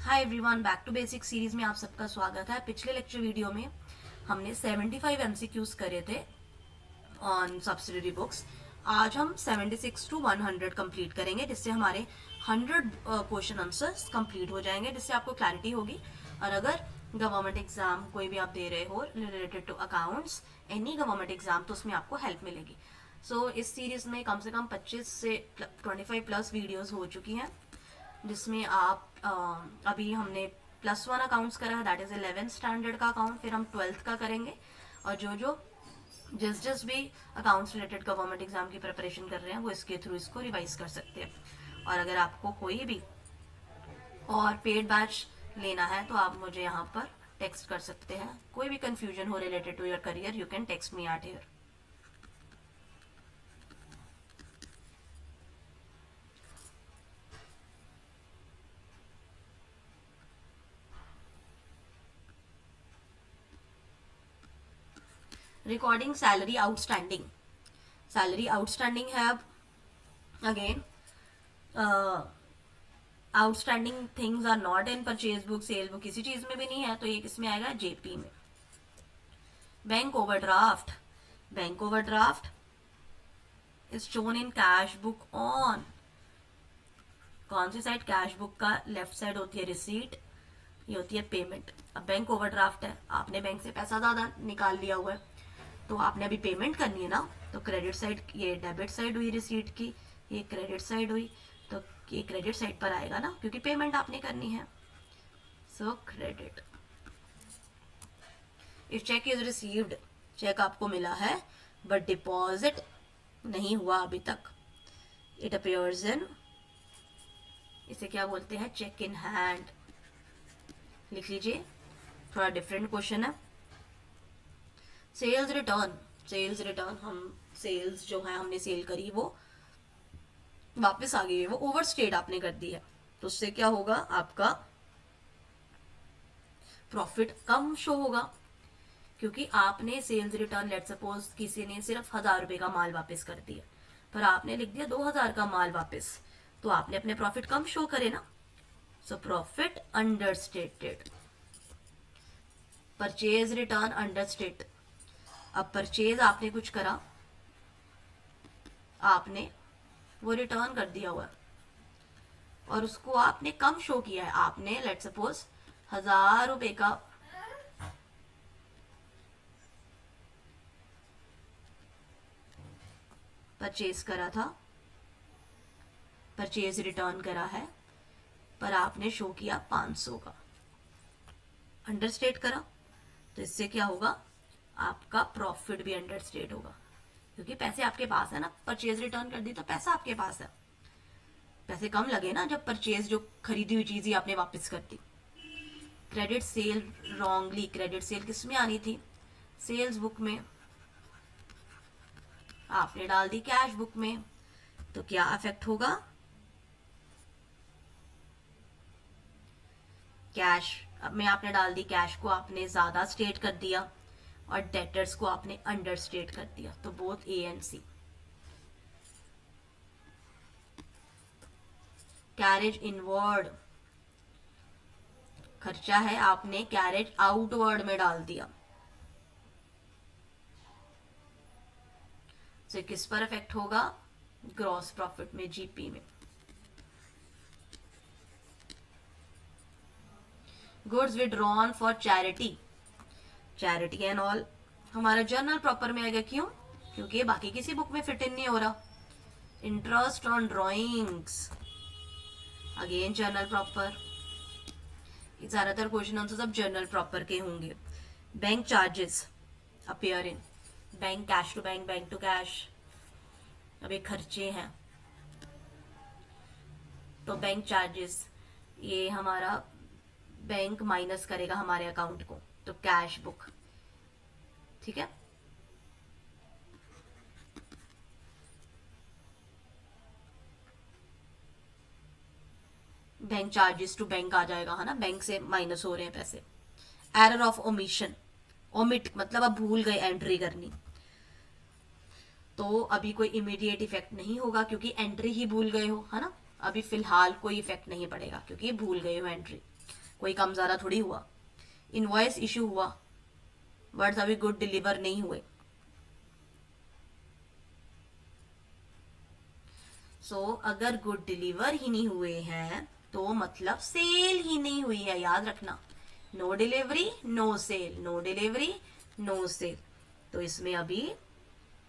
Hi everyone, back to basic series में आप सबका स्वागत है। पिछले लेक्चर वीडियो में हमने 75 एमसीक्यूज करे थे ऑन सब्सिडरी बुक्स। आज हम 76 टू 100 कंप्लीट करेंगे, जिससे हमारे 100 क्वेश्चन आंसर्स कंप्लीट हो जाएंगे, जिससे आपको क्लैरिटी होगी। और अगर गवर्नमेंट एग्जाम कोई भी आप दे रहे हो related to accounts, any government exam, तो उसमें आपको हेल्प मिलेगी। सो इस सीरीज में कम से कम 25 से 25 प्लस वीडियोज हो चुकी हैं, जिसमें आप अभी हमने +1 अकाउंट्स करा है, दैट इज 11th स्टैंडर्ड का अकाउंट। फिर हम 12th का करेंगे, और जिस भी अकाउंट्स रिलेटेड गवर्नमेंट एग्जाम की प्रिपरेशन कर रहे हैं वो इसके थ्रू इसको रिवाइज कर सकते हैं। और अगर आपको कोई भी और पेड बैच लेना है तो आप मुझे यहाँ पर टेक्स्ट कर सकते हैं। कोई भी कंफ्यूजन हो related to your career, you can text me at here. Recording salary outstanding. Salary outstanding have again outstanding things are not in purchase book, sale book, किसी चीज में भी नहीं है, तो ये किसमें आएगा? जेपी में। Bank overdraft, bank overdraft is shown in cash book on कौन सी साइड? कैश बुक का लेफ्ट साइड होती है रिसीट, ये होती है पेमेंट। अब बैंक ओवरड्राफ्ट है, आपने बैंक से पैसा ज्यादा निकाल लिया हुआ है, तो आपने अभी पेमेंट करनी है ना, तो क्रेडिट साइड, ये डेबिट साइड हुई रिसीट की, ये क्रेडिट साइड हुई, तो ये क्रेडिट साइड पर आएगा ना, क्योंकि पेमेंट आपने करनी है। So credit. If cheque is received, cheque आपको मिला है बट डिपॉजिट नहीं हुआ अभी तक, इट अपीयर्स इन, इसे क्या बोलते हैं? Cheque in hand. लिख लीजिए, थोड़ा डिफरेंट क्वेश्चन है। सेल्स रिटर्न, सेल्स रिटर्न, हम सेल्स जो है हमने सेल करी वो वापस आ गई है, वो ओवरस्टेट आपने कर दी है, तो उससे क्या होगा? आपका प्रॉफिट कम शो होगा, क्योंकि आपने सेल्स रिटर्न, लेट सपोज किसी ने सिर्फ 1000 रुपए का माल वापस कर दिया, पर आपने लिख दिया 2000 का माल वापस, तो आपने अपने प्रॉफिट कम शो करे ना। So profit understated. Purchase return understate. अब परचेज आपने कुछ करा, आपने वो रिटर्न कर दिया हुआ है, और उसको आपने कम शो किया है। आपने लेट सपोज 1000 रुपए का परचेज करा था, परचेज रिटर्न करा है, पर आपने शो किया 500 का, अंडरस्टेट करा, तो इससे क्या होगा? आपका प्रॉफिट भी अंडरस्टेट होगा, क्योंकि पैसे आपके पास है ना, परचेज रिटर्न कर दी तो पैसा आपके पास है। पैसे कम लगे ना जब परचेज, जो खरीदी हुई चीज ही आपने वापस कर दी। Credit sale wrongly, credit sale किस में आनी थी? सेल्स बुक में, आपने डाल दी कैश बुक में, तो क्या अफेक्ट होगा? कैश में आपने डाल दी, कैश को आपने ज्यादा स्टेट कर दिया और डेटर्स को आपने अंडर स्टेट कर दिया, तो both A and C. Carriage inward, खर्चा है, आपने कैरेज आउटवर्ड में डाल दिया, तो किस पर इफेक्ट होगा? ग्रॉस प्रॉफिट में, जीपी में। Goods withdrawn for charity, charity and all हमारा जर्नल प्रॉपर में आएगा। क्यों? क्योंकि बाकी किसी बुक में फिट इन नहीं हो रहा। Interest on drawings, again journal proper. ज्यादातर क्वेश्चन आंसर अब जर्नल प्रॉपर के होंगे। Bank charges appear in bank, cash to bank, bank to cash, अब ये खर्चे हैं, तो बैंक चार्जेस, ये हमारा बैंक माइनस करेगा हमारे अकाउंट को, तो कैश बुक। ठीक है, बैंक चार्जेस टू बैंक आ जाएगा, है ना, बैंक से माइनस हो रहे हैं पैसे। एरर ऑफ ओमिशन, ओमिट मतलब अब भूल गए एंट्री करनी, तो अभी कोई इमीडिएट इफेक्ट नहीं होगा, क्योंकि एंट्री ही भूल गए हो, है ना। अभी फिलहाल कोई इफेक्ट नहीं पड़ेगा, क्योंकि भूल गए हो एंट्री। कोई कम ज़्यादा थोड़ी हुआ। इनवॉइस इशू हुआ, वर्ड्स अभी गुड डिलीवर नहीं हुए। सो अगर गुड डिलीवर ही नहीं हुए हैं तो मतलब सेल ही नहीं हुई है, याद रखना। No delivery no sale, no delivery no sale, तो इसमें अभी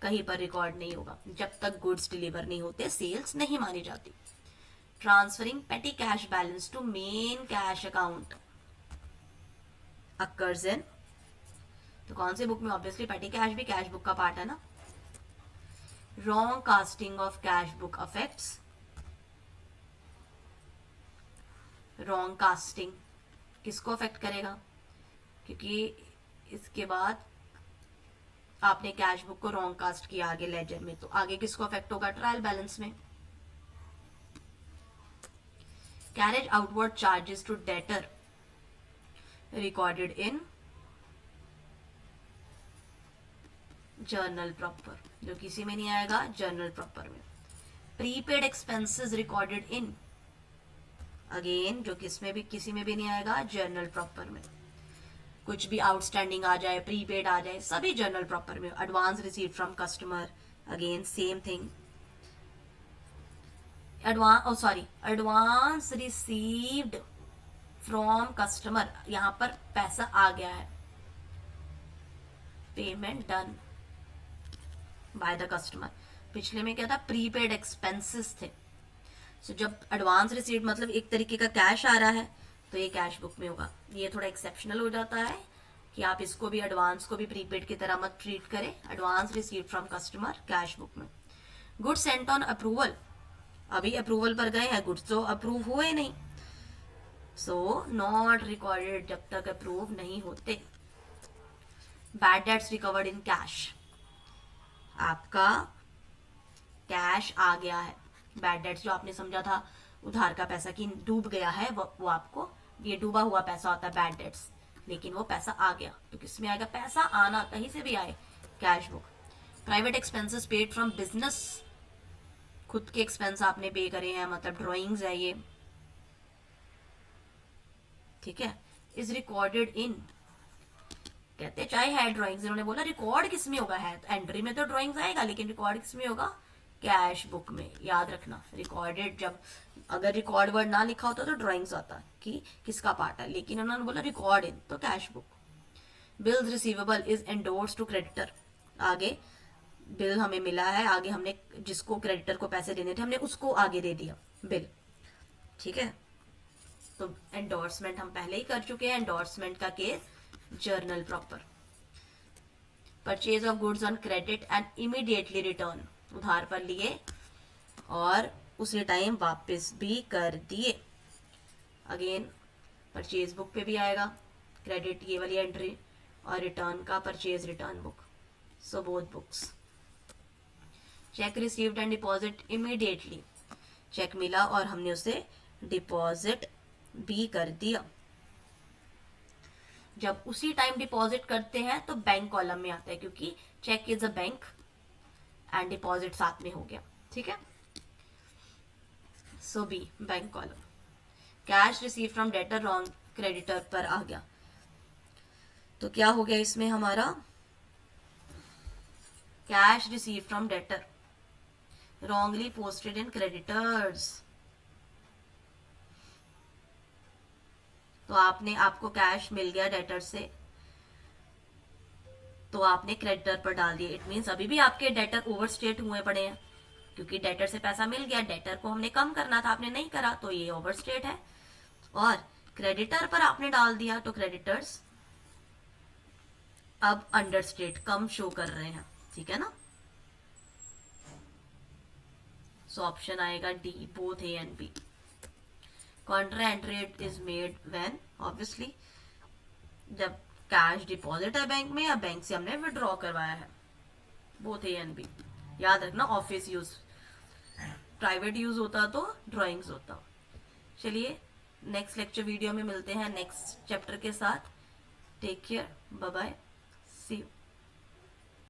कहीं पर रिकॉर्ड नहीं होगा। जब तक गुड्स डिलीवर नहीं होते सेल्स नहीं मानी जाती। Transferring petty cash balance to main cash account occurs in, तो कौन सी बुक में? ऑब्वियसली पेटी कैश भी कैश बुक का पार्ट है ना। Wrong casting of cash book affects, wrong casting किसको अफेक्ट करेगा? क्योंकि इसके बाद आपने कैश बुक को रॉन्ग कास्ट किया आगे लेजर में, तो आगे किसको अफेक्ट होगा? ट्रायल बैलेंस में। Carriage outward charges to debtor recorded in journal proper, जो किसी में नहीं आएगा जर्नल प्रॉपर में। Prepaid expenses recorded in, again जो किसमें भी किसी में भी नहीं आएगा जर्नल प्रॉपर में। कुछ भी आउटस्टैंडिंग आ जाए, प्रीपेड आ जाए, सभी जर्नल प्रॉपर में। Advance received from customer, again same thing. Advance received from customer, यहां पर पैसा आ गया है, payment done by the customer. पिछले में क्या था? प्रीपेड एक्सपेंसेस थे। सो जब एडवांस रिसीव्ड मतलब एक तरीके का कैश आ रहा है तो ये कैश बुक में होगा। ये थोड़ा एक्सेप्शनल हो जाता है कि आप इसको भी एडवांस को भी प्रीपेड की तरह मत ट्रीट करें। Advance received from customer cash book में। गुड सेंट ऑन अप्रूवल, अभी अप्रूवल पर गए हैं, गुड्स तो अप्रूव हुए नहीं, सो नॉट रिकॉर्डेड जब तक अप्रूव नहीं होते। Bad debts recovered in cash, आपका कैश आ गया है। बैड डेट्स जो आपने समझा था उधार का पैसा कि डूब गया है, वो आपको ये डूबा हुआ पैसा होता है बैड डेट्स, लेकिन वो पैसा आ गया तो किस में आएगा? पैसा आना कहीं से भी आए, cash book. Private expenses paid from business, खुद के एक्सपेंस आपने पे करे हैं, मतलब ड्रॉइंग्स है ये, ठीक है। इज रिकॉर्डेड इन, कहते चाहे है ड्रॉइंग्स, इन्होंने बोला रिकॉर्ड किस में होगा? है एंट्री में तो ड्रॉइंग्स आएगा, लेकिन रिकॉर्ड किस में होगा? कैश बुक में। याद रखना रिकॉर्डेड, जब अगर रिकॉर्ड वर्ड ना लिखा होता तो ड्रॉइंग्स आता कि किसका पार्ट है, लेकिन उन्होंने बोला रिकॉर्ड इन तो cash book. Bills receivable is endorse to creditor, आगे बिल हमें मिला है, आगे हमने जिसको क्रेडिटर को पैसे देने थे हमने उसको आगे दे दिया बिल, ठीक है। तो एंडोर्समेंट हम पहले ही कर चुके हैं। एंडोर्समेंट का case journal proper. Purchase of goods on credit and immediately return, उधार पर लिए और उसी टाइम वापस भी कर दिए, अगेन परचेज बुक पे भी आएगा क्रेडिट ये वाली एंट्री, और रिटर्न का purchase return book, so both books. Cheque received and deposit immediately, cheque मिला और हमने उसे डिपॉजिट भी कर दिया। जब उसी टाइम डिपॉजिट करते हैं तो बैंक कॉलम में आता है, क्योंकि cheque is a bank and deposit साथ में हो गया, ठीक है। So B bank column. Cash receive from debtor wrong creditor पर आ गया, तो क्या हो गया इसमें हमारा? Cash receive from debtor wrongly posted in creditors, तो आपको कैश मिल गया डेटर से तो आपने क्रेडिटर पर डाल दिया। इट मीन्स अभी भी आपके डेटर ओवरस्टेट हुए पड़े हैं, क्योंकि डेटर से पैसा मिल गया, डेटर को हमने कम करना था, आपने नहीं करा तो ये ओवरस्टेट है, और क्रेडिटर पर आपने डाल दिया तो क्रेडिटर्स अब अंडरस्टेट कम शो कर रहे हैं, ठीक है ना। सो ऑप्शन आएगा D, both A and B. Contra entry is made when, obviously जब कैश डिपॉजिट है बैंक में या बैंक से हमने विड्रॉ करवाया है, बोथ ए एंड बी। याद रखना ऑफिस यूज, प्राइवेट यूज होता तो ड्राइंग्स होता। चलिए नेक्स्ट लेक्चर वीडियो में मिलते हैं नेक्स्ट चैप्टर के साथ। Take care, bye bye, see you.